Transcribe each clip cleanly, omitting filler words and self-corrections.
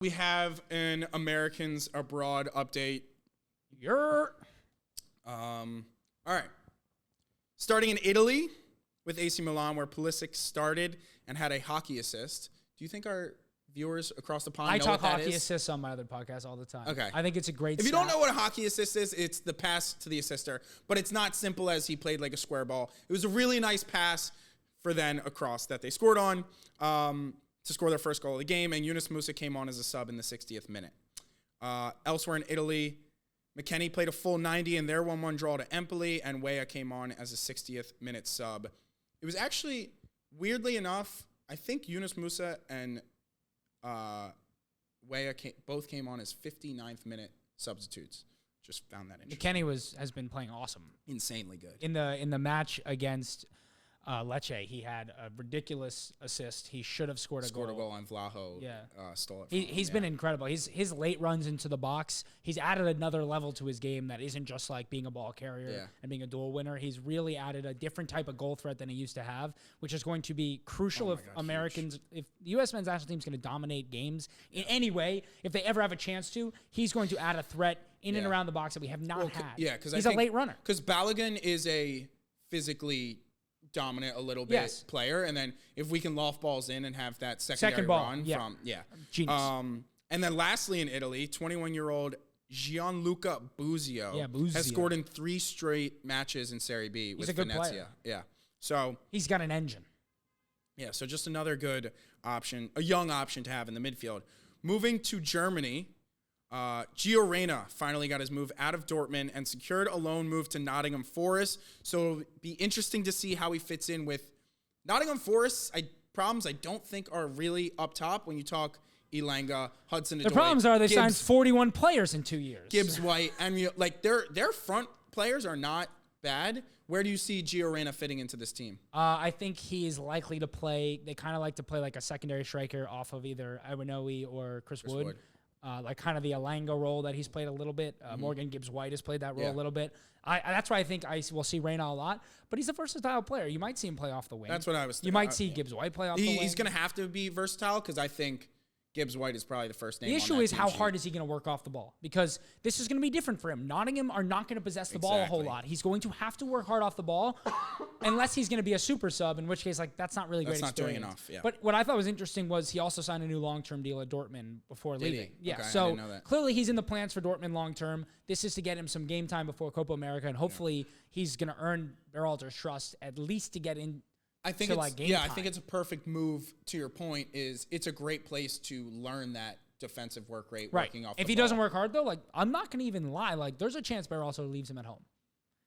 We have an Americans Abroad update. All right. Starting in Italy with AC Milan, where Pulisic started and had a hockey assist. Do you think our viewers across the pond know what that is? I talk hockey assists on my other podcast all the time. Okay. I think it's a great If you stat. don't know what a hockey assist is, it's the pass to the assister. But it's not simple as he played like a square ball. It was a really nice pass for then across that they scored on to score their first goal of the game. And Yunus Musa came on as a sub in the 60th minute. Elsewhere in Italy, McKennie played a full 90 in their 1-1 draw to Empoli, and Weah came on as a 60th minute sub. It was actually, weirdly enough, I think Yunus Musa and Weah both came on as 59th minute substitutes. Just found that interesting. McKennie has been playing awesome. Insanely good. In the match against Lecce, he had a ridiculous assist. He should have scored a goal on Vlaho. Yeah. Stole it from He's been incredible. His late runs into the box, he's added another level to his game that isn't just like being a ball carrier and being a duel winner. He's really added a different type of goal threat than he used to have, which is going to be crucial if the U.S. men's national team is going to dominate games in any way. If they ever have a chance to, he's going to add a threat in and around the box that we have not had. Yeah, because he's a late runner. Because Balogun is a physically dominant a little bit player, and then if we can loft balls in and have that second ball, run from genius. And then lastly in Italy, 21-year-old Gianluca Buzio has scored in 3 straight matches in Serie B with Venezia. Player. Yeah, so he's got an engine. Yeah, so just another good option, a young option to have in the midfield. Moving to Germany, Gio Reyna finally got his move out of Dortmund and secured a loan move to Nottingham Forest. So it'll be interesting to see how he fits in with Nottingham Forest's problems I don't think are really up top when you talk Elanga, Hudson-Odoi. The problems are they signed 41 players in 2 years. Gibbs White, and like their front players are not bad. Where do you see Gio Reyna fitting into this team? I think he is likely to play. They kind of like to play like a secondary striker off of either Iwanoe or Chris Wood. Like kind of the Elanga role that he's played a little bit. Morgan Gibbs-White has played that role a little bit. That's why I think I will see Reyna a lot. But he's a versatile player. You might see him play off the wing. That's what I was thinking. You might see Gibbs-White play off the wing. He's going to have to be versatile because I think Gibbs-White is probably the first name. The issue is how hard is he going to work off the ball? Because this is going to be different for him. Nottingham are not going to possess the ball a whole lot. He's going to have to work hard off the ball unless he's going to be a super sub, in which case, like, that's not really great experience. That's not doing enough, yeah. But what I thought was interesting was he also signed a new long-term deal at Dortmund before leaving. Yeah, okay, so I didn't know that. Clearly he's in the plans for Dortmund long-term. This is to get him some game time before Copa America, and hopefully he's going to earn Berhalter's trust at least to get in. I think I think it's a perfect move. To your point, is it's a great place to learn that defensive work rate working off. If the he ball. doesn't work hard though, like I'm not going to even lie, like there's a chance Berhalter leaves him at home.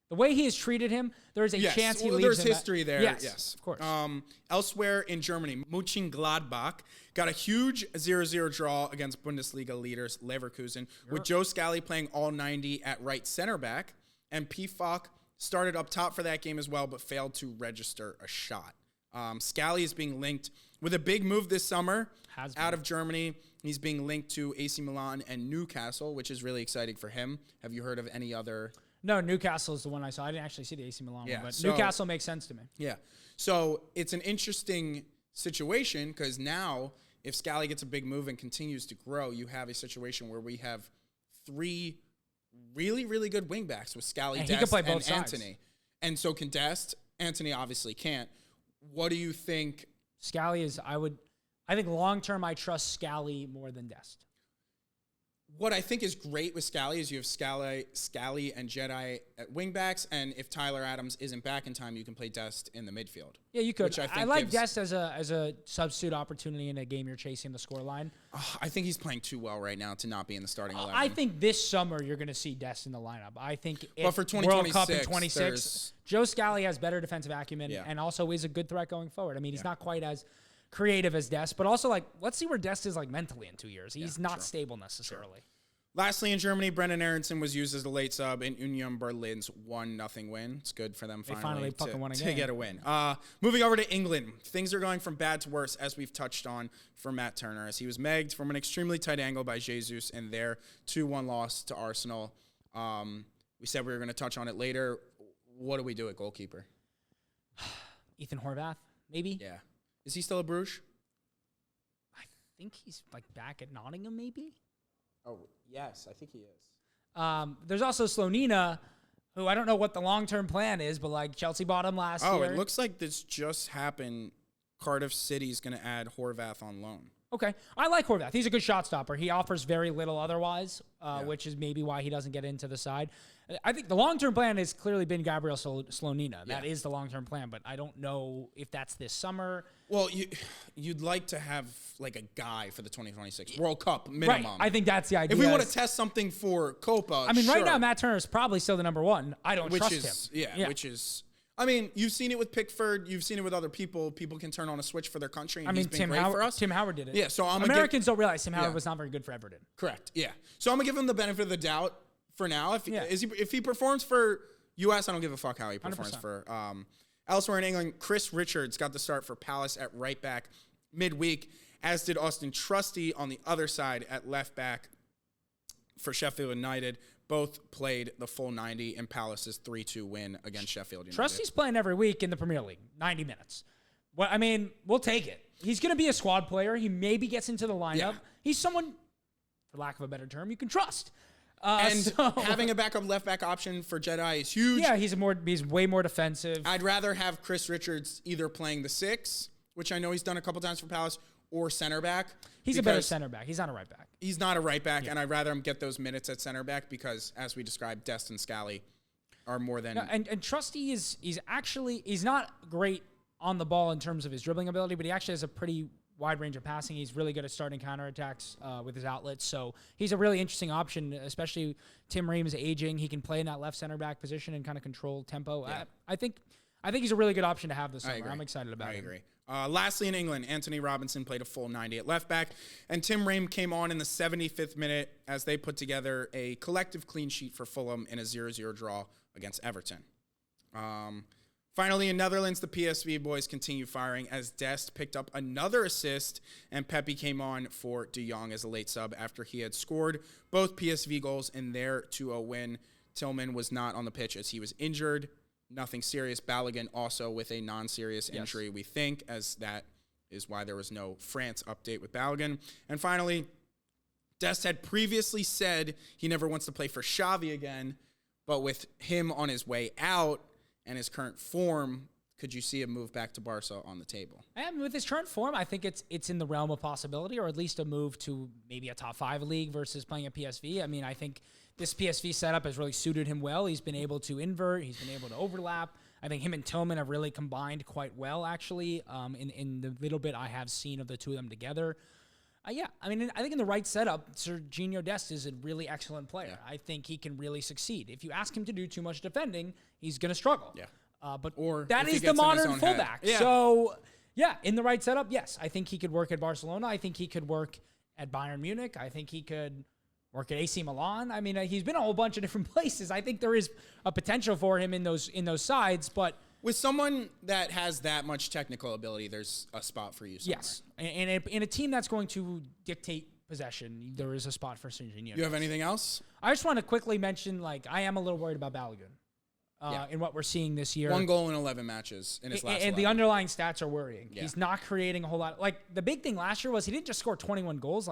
The way he has treated him, there is a chance he leaves him. There's history there. Yes, of course. Elsewhere in Germany, Mönchengladbach got a huge 0-0 draw against Bundesliga leaders Leverkusen, with Joe Scally playing all 90 at right center back, and Pifak started up top for that game as well, but failed to register a shot. Scally is being linked with a big move this summer out of Germany. He's being linked to AC Milan and Newcastle, which is really exciting for him. Have you heard of any other? No, Newcastle is the one I saw. I didn't actually see the AC Milan one, but Newcastle makes sense to me. Yeah. So it's an interesting situation because now if Scally gets a big move and continues to grow, you have a situation where we have 3 really, really good wingbacks with Scally, Dest, and Antony. And so can Dest. Antony obviously can't. What do you think? Scally is, I think long-term I trust Scally more than Dest. What I think is great with Scally is you have Scally and Jedi at wingbacks, and if Tyler Adams isn't back in time, you can play Dest in the midfield. Yeah, you could. Which I like Dest as a substitute opportunity in a game you're chasing the scoreline. I think he's playing too well right now to not be in the starting 11. I think this summer you're going to see Dest in the lineup. I think but for World Cup in 26, Joe Scally has better defensive acumen and also is a good threat going forward. I mean, he's not quite as creative as Dest, but also like let's see where Dest is like mentally in 2 years. He's not stable necessarily. Lastly, in Germany, Brendan Aronson was used as the late sub in Union Berlin's 1-0 win. It's good for them finally to get a win. Moving over to England, things are going from bad to worse, as we've touched on for Matt Turner, as he was megged from an extremely tight angle by Jesus in their 2-1 loss to Arsenal. We said we were going to touch on it later. What do we do at goalkeeper? Ethan Horvath, maybe? Yeah. Is he still at Bruges? think he's like back at Nottingham, maybe. Oh yes, I think he is. There's also Slonina, who I don't know what the long-term plan is, but like Chelsea bought him last year. Oh, it looks like this just happened. Cardiff City's going to add Horvath on loan. Okay. I like Horvath. He's a good shot stopper. He offers very little otherwise, which is maybe why he doesn't get into the side. I think the long-term plan has clearly been Gabriel Slonina. That is the long-term plan, but I don't know if that's this summer. Well, you'd like to have like a guy for the 2026 World Cup minimum. Right. I think that's the idea. If we want to test something for Copa, I mean, sure. right now, Matt Turner is probably still the number one. I don't trust him. Yeah, which is... I mean, you've seen it with Pickford. You've seen it with other people. People can turn on a switch for their country, and he's been great for us. Tim Howard did it. Yeah, so Americans don't realize Tim Howard was not very good for Everton. Correct. Yeah. So I'm gonna give him the benefit of the doubt for now. If he performs for U.S., I don't give a fuck how he performs 100%. For elsewhere in England. Chris Richards got the start for Palace at right back midweek, as did Austin Trusty on the other side at left back for Sheffield United. Both played the full 90 in Palace's 3-2 win against Sheffield United. Trusty's playing every week in the Premier League, 90 minutes. Well, I mean, we'll take it. He's going to be a squad player. He maybe gets into the lineup. Yeah. He's someone, for lack of a better term, you can trust. Having a backup left back option for Jedi is huge. Yeah, he's way more defensive. I'd rather have Chris Richards either playing the 6, which I know he's done a couple times for Palace, or center back. He's a better center back. He's not a right back. He's not a right back, and I'd rather him get those minutes at center back because, as we described, Dest and Scally are more than... No, and Trusty he's not great on the ball in terms of his dribbling ability, but he actually has a pretty wide range of passing. He's really good at starting counterattacks with his outlets, so he's a really interesting option, especially Tim Ream's aging. He can play in that left center back position and kind of control tempo. Yeah. I think he's a really good option to have this summer. I'm excited about it. I agree. Lastly, in England, Anthony Robinson played a full 90 at left back, and Tim Ream came on in the 75th minute as they put together a collective clean sheet for Fulham in a 0-0 draw against Everton. Finally, in Netherlands, the PSV boys continue firing as Dest picked up another assist, and Pepe came on for De Jong as a late sub after he had scored both PSV goals in their 2-0 win. Tillman was not on the pitch as he was injured. Nothing serious. Balogun also with a non-serious injury, we think, as that is why there was no France update with Balogun. And finally, Dest had previously said he never wants to play for Xavi again, but with him on his way out and his current form, could you see a move back to Barca on the table? And with his current form, I think it's in the realm of possibility, or at least a move to maybe a top 5 league versus playing at PSV. I mean, I think this PSV setup has really suited him well. He's been able to invert. He's been able to overlap. I think him and Tillman have really combined quite well, actually, in the little bit I have seen of the two of them together. I mean, I think in the right setup, Serginho Dest is a really excellent player. Yeah. I think he can really succeed. If you ask him to do too much defending, he's going to struggle. Yeah. But that is the modern fullback. Yeah. So, in the right setup, yes. I think he could work at Barcelona. I think he could work at Bayern Munich. I think he could work at AC Milan. I mean, he's been a whole bunch of different places. I think there is a potential for him in those sides, but with someone that has that much technical ability, there's a spot for you somewhere. Yes, and in a team that's going to dictate possession, there is a spot for Serginho. You have anything else? I just want to quickly mention, I am a little worried about Balogun in what we're seeing this year. 1 goal in 11 matches in his last 11. And the underlying stats are worrying. Yeah. He's not creating a whole lot. The big thing last year was he didn't just score 21 goals.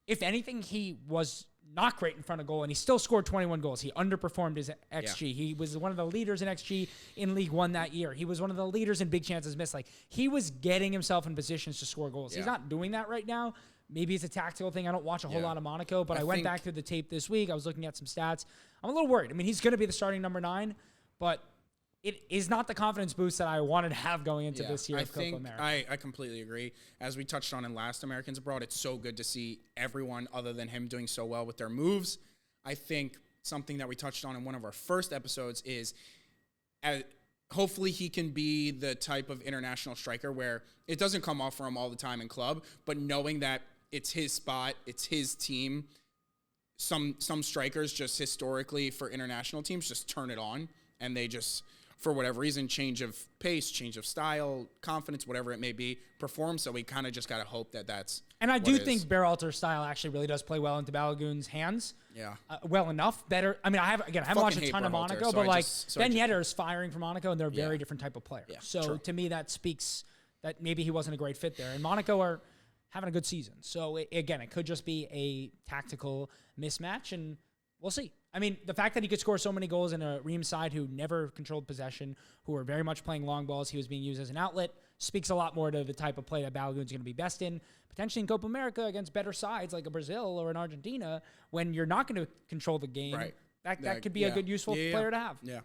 If anything, he was not great in front of goal, and he still scored 21 goals. He underperformed his XG. Yeah. He was one of the leaders in XG in League One that year. He was one of the leaders in big chances missed. He was getting himself in positions to score goals. Yeah. He's not doing that right now. Maybe it's a tactical thing. I don't watch a whole lot of Monaco, but I went back through the tape this week. I was looking at some stats. I'm a little worried. I mean, he's going to be the starting number 9, but it is not the confidence boost that I wanted to have going into this year of Copa America. I completely agree. As we touched on in last Americans Abroad, it's so good to see everyone other than him doing so well with their moves. I think something that we touched on in one of our first episodes is hopefully he can be the type of international striker where it doesn't come off for him all the time in club, but knowing that it's his spot, it's his team. Some strikers just historically for international teams just turn it on, and they just, for whatever reason, change of pace, change of style, confidence, whatever it may be, perform. So we kind of just got to hope that that's. And I do think Berhalter's style actually really does play well into Balogun's hands. Yeah. Well enough. Better. I mean, I haven't watched a ton of Monaco, but Ben Yedder is firing for Monaco, and they're a very different type of player. Yeah, so to me, that speaks that maybe he wasn't a great fit there. And Monaco having a good season. So again, it could just be a tactical mismatch, and we'll see. I mean, the fact that he could score so many goals in a Ream side who never controlled possession, who were very much playing long balls, he was being used as an outlet, speaks a lot more to the type of play that Balogun's going to be best in. Potentially in Copa America against better sides like a Brazil or an Argentina, when you're not going to control the game, that could be a good, useful player to have. Yeah.